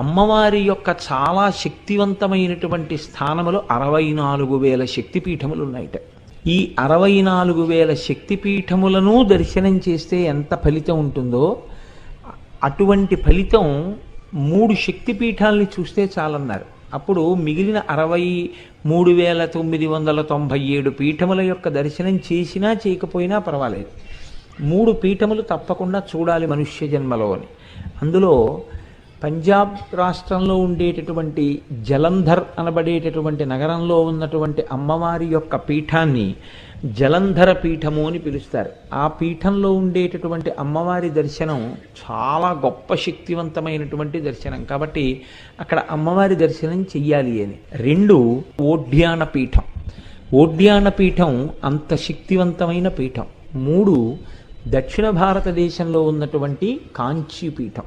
అమ్మవారి యొక్క చాలా శక్తివంతమైనటువంటి స్థానములు 64,000 శక్తిపీఠములు ఉన్నాయిట. ఈ 64,000 శక్తిపీఠములను దర్శనం చేస్తే ఎంత ఫలితం ఉంటుందో అటువంటి ఫలితం 3 శక్తిపీఠాలని చూస్తే చాలన్నారు. అప్పుడు మిగిలిన 63,997 పీఠముల యొక్క దర్శనం చేసినా చేయకపోయినా పర్వాలేదు, 3 పీఠములు తప్పకుండా చూడాలి మనుష్య జన్మలో అని. అందులో పంజాబ్ రాష్ట్రంలో ఉండేటటువంటి జలంధర్ అనబడేటటువంటి నగరంలో ఉన్నటువంటి అమ్మవారి యొక్క పీఠాన్ని జలంధర పీఠము అని పిలుస్తారు. ఆ పీఠంలో ఉండేటటువంటి అమ్మవారి దర్శనం చాలా గొప్ప శక్తివంతమైనటువంటి దర్శనం కాబట్టి అక్కడ అమ్మవారి దర్శనం చెయ్యాలి అని. 2 ఓడ్యాన పీఠం, ఓడ్యాన పీఠం అంత శక్తివంతమైన పీఠం. 3 దక్షిణ భారతదేశంలో ఉన్నటువంటి కాంచీ పీఠం.